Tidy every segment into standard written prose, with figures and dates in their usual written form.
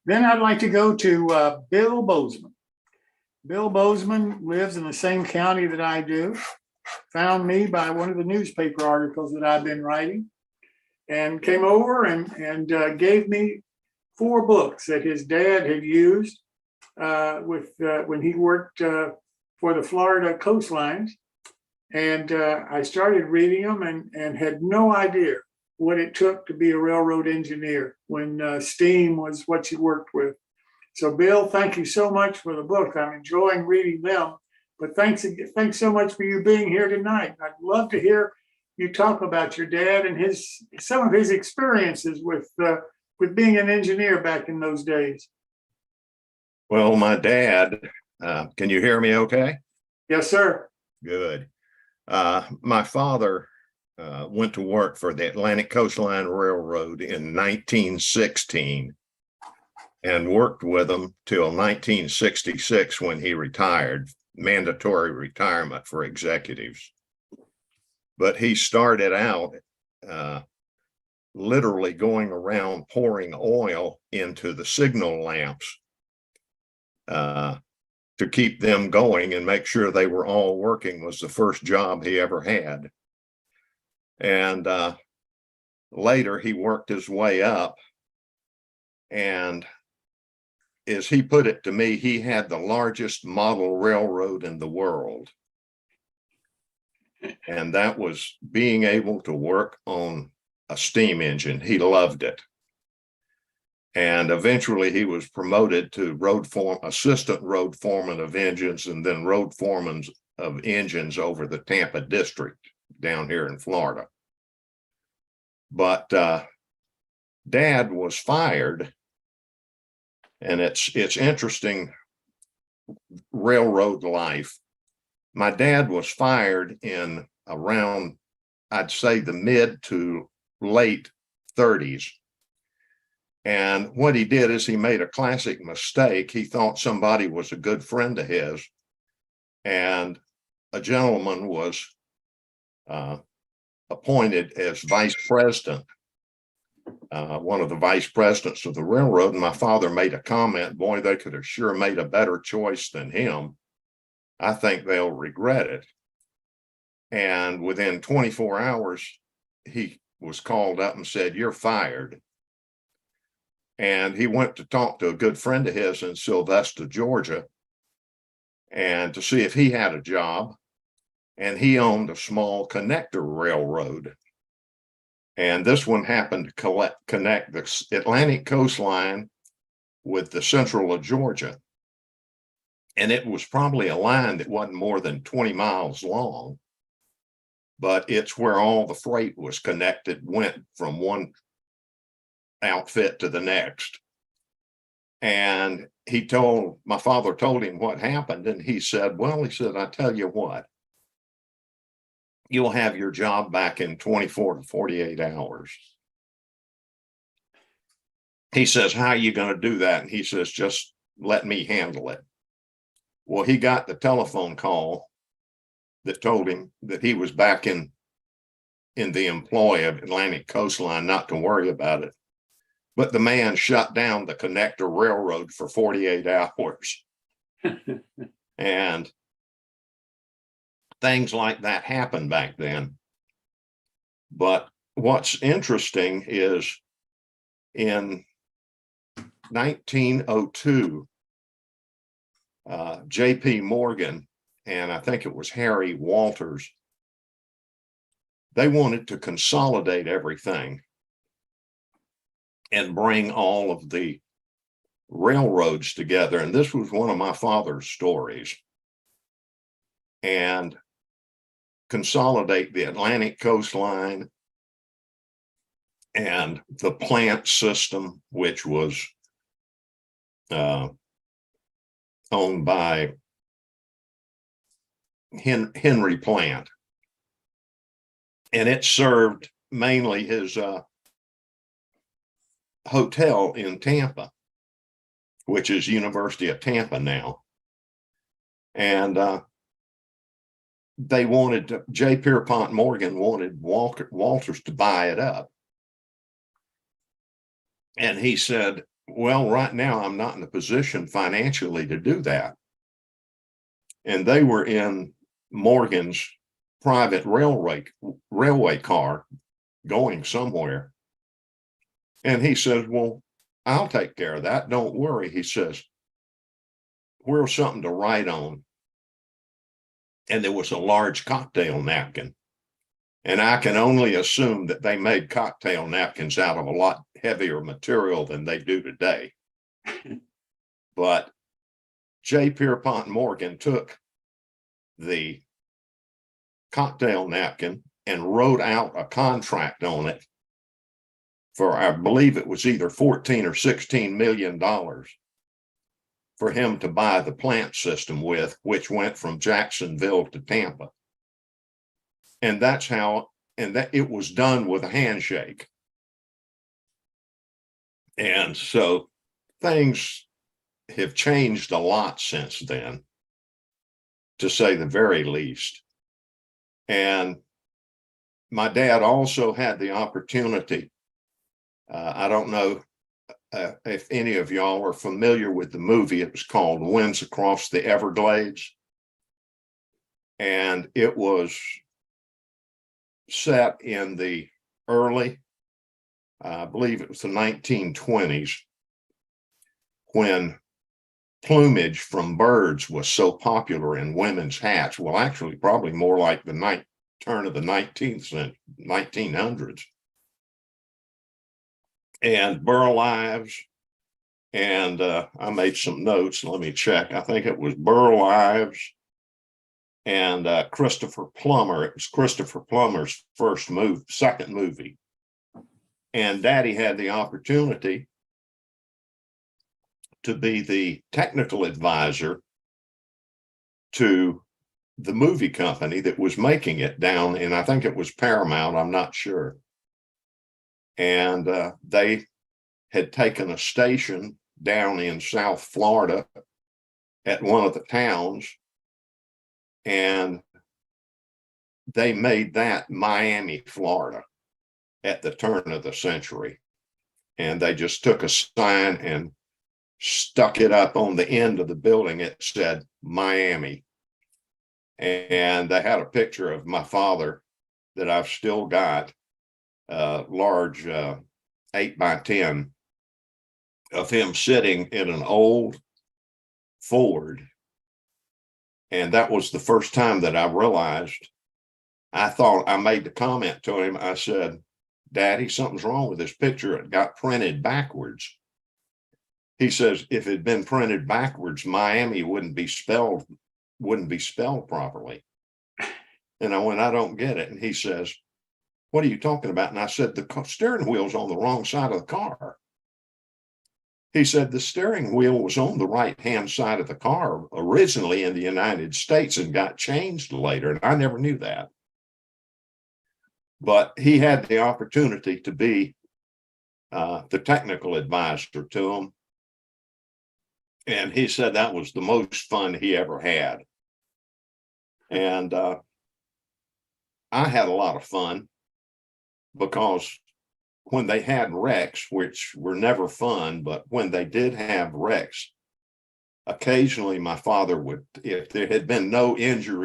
Then I'd like to go to Bill Bozeman. Bill Bozeman lives in the same county that I do. Found me by one of the newspaper articles that I've been writing, and came over and gave me 4 books that his dad had used when he worked for the Florida coastlines. And I started reading them and had no idea what it took to be a railroad engineer when steam was what you worked with. So Bill, thank you so much for the book. I'm enjoying reading them, but thanks so much for you being here tonight. I'd love to hear you talk about your dad and some of his experiences with being an engineer back in those days. Well, my dad, can you hear me okay? Yes, sir. Good. My father went to work for the Atlantic Coastline Railroad in 1916 and worked with them till 1966 when he retired, mandatory retirement for executives. But he started out literally going around pouring oil into the signal lamps to keep them going and make sure they were all working was the first job he ever had. And later he worked his way up, and as he put it to me, he had the largest model railroad in the world. And that was being able to work on a steam engine. He loved it. And eventually he was promoted to assistant road foreman of engines, and then road foreman of engines over the Tampa district down here in Florida. But Dad was fired, and it's interesting, railroad life. My dad was fired in around, I'd say, the mid to late 30s. And what he did is he made a classic mistake. He thought somebody was a good friend of his, and a gentleman was appointed as vice president, one of the vice presidents of the railroad. And my father made a comment, boy, they could have sure made a better choice than him. I think they'll regret it. And within 24 hours, he was called up and said, "You're fired." And he went to talk to a good friend of his in Sylvester, Georgia, and to see if he had a job. And he owned a small connector railroad. And this one happened to connect the Atlantic coastline with the central of Georgia. And it was probably a line that wasn't more than 20 miles long, but it's where all the freight was connected, went from one outfit to the next. And my father told him what happened, and he said, "I tell you what, you'll have your job back in 24 to 48 hours. He says, "How are you going to do that?" And he says, "Just let me handle it." Well, he got the telephone call that told him that he was back in the employ of Atlantic Coastline, not to worry about it. But the man shut down the connector railroad for 48 hours. And things like that happened back then. But what's interesting is in 1902, J.P. Morgan, and I think it was Harry Walters, they wanted to consolidate everything and bring all of the railroads together. And this was one of my father's stories. And consolidate the Atlantic coastline and the plant system, which was owned by Henry Plant. And it served mainly his hotel in Tampa, which is University of Tampa now. And J. Pierpont Morgan wanted Walters to buy it up. And he said, Well, right now I'm not in a position financially to do that. And they were in Morgan's private railway car going somewhere. And he says, well, I'll take care of that. Don't worry. He says, where's something to write on? And there was a large cocktail napkin. And I can only assume that they made cocktail napkins out of a lot heavier material than they do today. But J. Pierpont Morgan took the cocktail napkin and wrote out a contract on it for, I believe it was either 14 or $16 million for him to buy the plant system with, which went from Jacksonville to Tampa. And that's how, and that it was done with a handshake. And so things have changed a lot since then, to say the very least. And my dad also had the opportunity. I don't know if any of y'all are familiar with the movie. It was called Winds Across the Everglades. And it was set in the early, I believe it was the 1920s, when plumage from birds was so popular in women's hats. Well, actually, probably more like the turn of the 1900s. And Burl Ives, and I made some notes. Let me check. I think it was Burl Ives and Christopher Plummer. It was Christopher Plummer's second movie. And Daddy had the opportunity to be the technical advisor to the movie company that was making it down in, I think it was Paramount, I'm not sure. And they had taken a station down in South Florida at one of the towns, and they made that Miami, Florida at the turn of the century. And they just took a sign and stuck it up on the end of the building. It said Miami. And they had a picture of my father that I've still got, large 8x10 of him sitting in an old Ford. And that was the first time that I realized, I thought, I made the comment to him. I said, Daddy, something's wrong with this picture. It got printed backwards. He says, if it had been printed backwards, Miami wouldn't be spelled properly. And I went, I don't get it. And he says, what are you talking about? And I said, the steering wheel's on the wrong side of the car. He said, the steering wheel was on the right-hand side of the car originally in the United States and got changed later. And I never knew that. But he had the opportunity to be the technical advisor to him. And he said that was the most fun he ever had. And I had a lot of fun, because when they had wrecks, which were never fun, but when they did have wrecks, occasionally my father would, if there had been no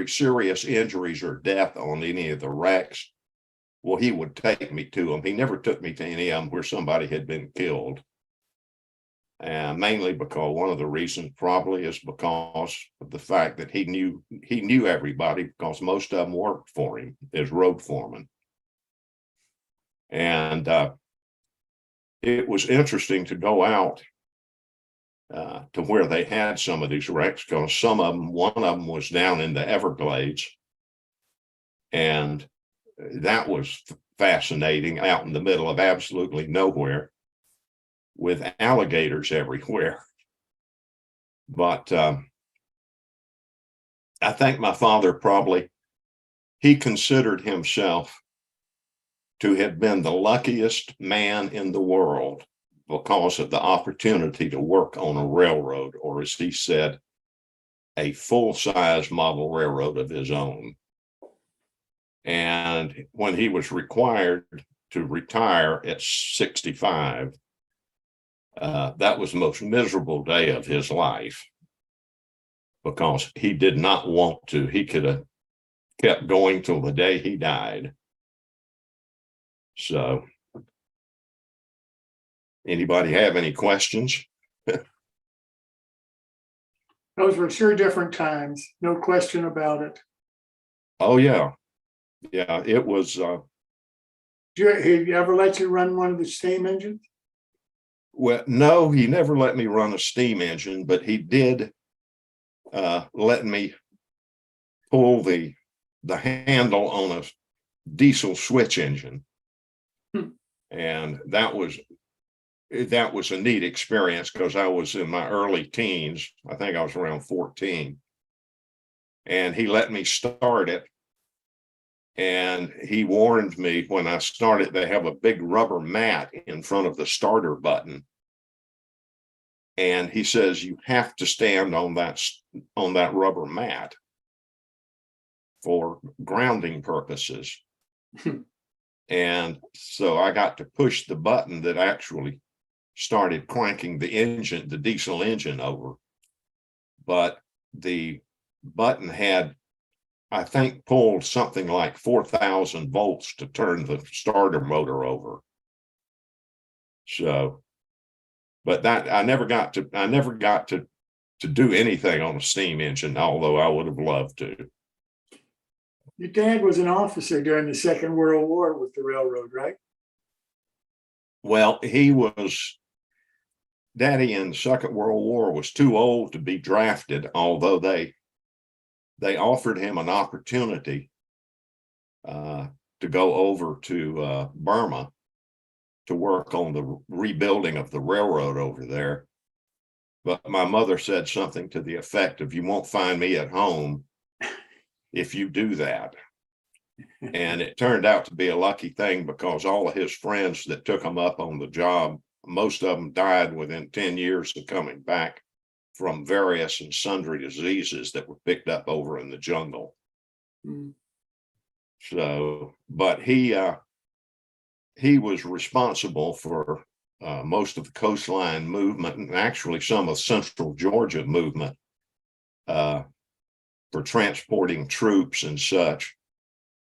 serious injuries or death on any of the wrecks, well, he would take me to them. He never took me to any of them where somebody had been killed. Mainly because one of the reasons probably is because of the fact that he knew everybody, because most of them worked for him as road foreman. And it was interesting to go out to where they had some of these wrecks, because one of them was down in the Everglades. And that was fascinating, out in the middle of absolutely nowhere, with alligators everywhere. But I think my father he considered himself to have been the luckiest man in the world because of the opportunity to work on a railroad, or as he said, a full-size model railroad of his own. And when he was required to retire at 65, That was the most miserable day of his life because he did not want to. He could have kept going till the day he died. So, anybody have any questions? Those were sure different times, no question about it. Oh, yeah. Yeah, it was. He ever let you run one of the steam engines? Well, no, he never let me run a steam engine, but he did let me pull the handle on a diesel switch engine. And that was a neat experience because I was in my early teens. I think I was around 14. And he let me start it. And he warned me when I started, they have a big rubber mat in front of the starter button. And he says, you have to stand on that rubber mat for grounding purposes. And so I got to push the button that actually started cranking the diesel engine over. But the button had, I think, pulled something like 4,000 volts to turn the starter motor over. So, but that I never got to do anything on a steam engine, although I would have loved to. Your dad was an officer during the Second World War with the railroad, right? Well, Daddy in the Second World War was too old to be drafted, although they offered him an opportunity to go over to Burma to work on the rebuilding of the railroad over there. But my mother said something to the effect of, you won't find me at home if you do that. And it turned out to be a lucky thing because all of his friends that took him up on the job, most of them died within 10 years of coming back from various and sundry diseases that were picked up over in the jungle. Mm. So, but he was responsible for most of the coastline movement and actually some of central Georgia movement for transporting troops and such.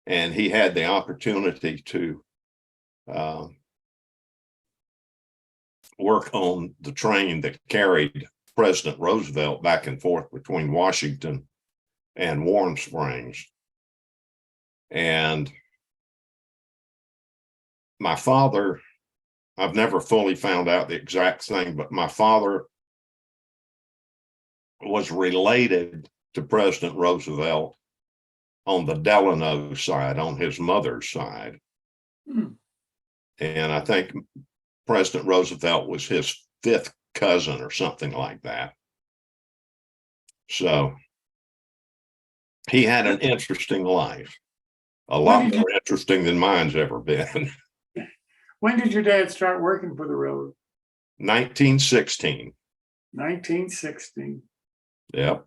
And he had the opportunity to work on the train that carried President Roosevelt back and forth between Washington and Warm Springs. And my father, I've never fully found out the exact thing, but my father was related to President Roosevelt on the Delano side, on his mother's side. And I think President Roosevelt was his fifth cousin or something like that. So he had an interesting life, a lot more interesting than mine's ever been. When did your dad start working for the railroad? 1916. 1916. Yep.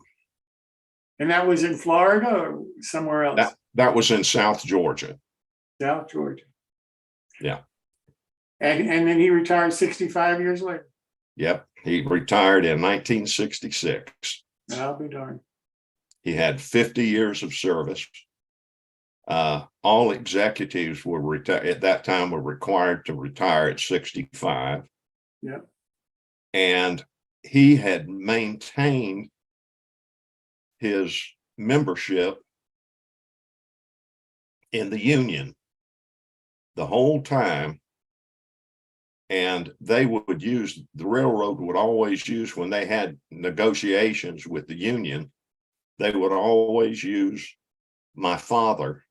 And that was in Florida or somewhere else? That was in South Georgia. South Georgia. Yeah. And then he retired 65 years later. Yep. He retired in 1966. I'll be darned. He had 50 years of service. All executives were at that time were required to retire at 65. Yep. And he had maintained his membership in the union the whole time. And they would use, the railroad would always use, when they had negotiations with the union, they would always use my father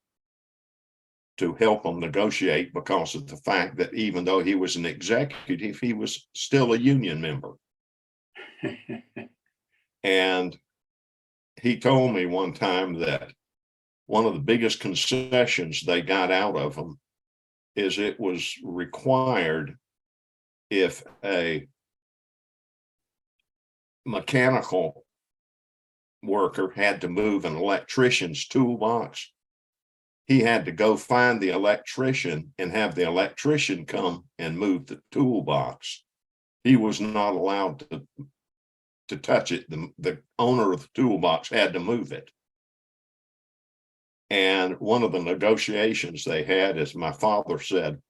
to help them negotiate because of the fact that even though he was an executive, he was still a union member. And he told me one time that one of the biggest concessions they got out of him is it was required, if a mechanical worker had to move an electrician's toolbox, he had to go find the electrician and have the electrician come and move the toolbox. he was not allowed to touch it. The owner of the toolbox had to move it. And one of the negotiations they had is my father said,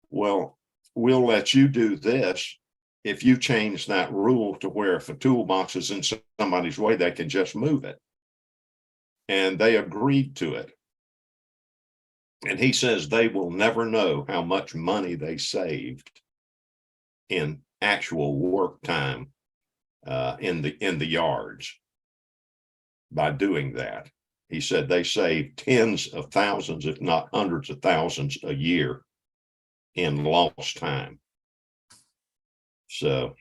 well, we'll let you do this if you change that rule to where if a toolbox is in somebody's way, they can just move it. And they agreed to it. And he says they will never know how much money they saved in actual work time in the yards by doing that. He said they saved tens of thousands, if not hundreds of thousands a year in lost time. So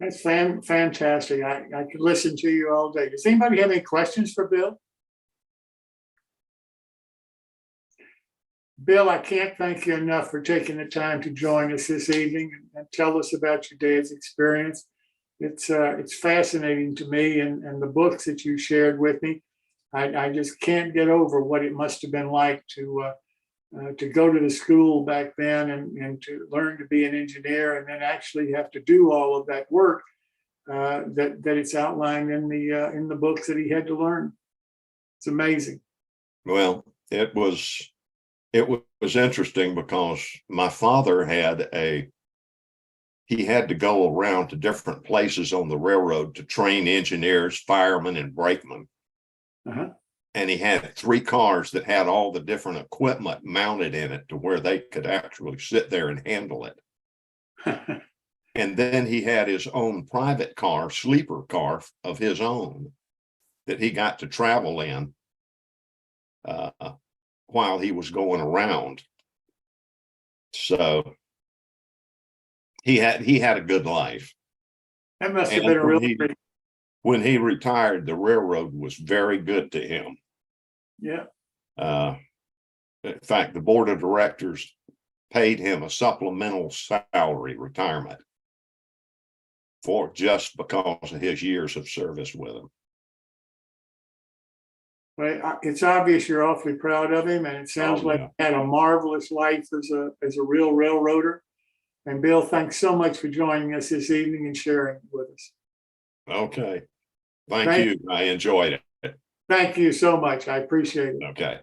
That's fantastic. I could listen to you all day. Does anybody have any questions for Bill? Bill, I can't thank you enough for taking the time to join us this evening and tell us about your dad's experience. It's fascinating to me, and the books that you shared with me. I just can't get over what it must have been like to go to the school back then and to learn to be an engineer, and then actually have to do all of that work that it's outlined in the books that he had to learn. It's amazing. well, it was interesting because my father he had to go around to different places on the railroad to train engineers, firemen, and brakemen. Uh-huh. And he had 3 cars that had all the different equipment mounted in it to where they could actually sit there and handle it. And then he had his own private car, sleeper car of his own that he got to travel in while he was going around. So he had a good life. That must have And been a real when he retired, the railroad was very good to him. yeah. In fact, the board of directors paid him a supplemental salary retirement for just because of his years of service with him. Well, it's obvious you're awfully proud of him, and it sounds like he had a marvelous life as a real railroader. And Bill, thanks so much for joining us this evening and sharing with us. Okay. Thank you. I enjoyed it. Thank you so much. I appreciate it. Okay.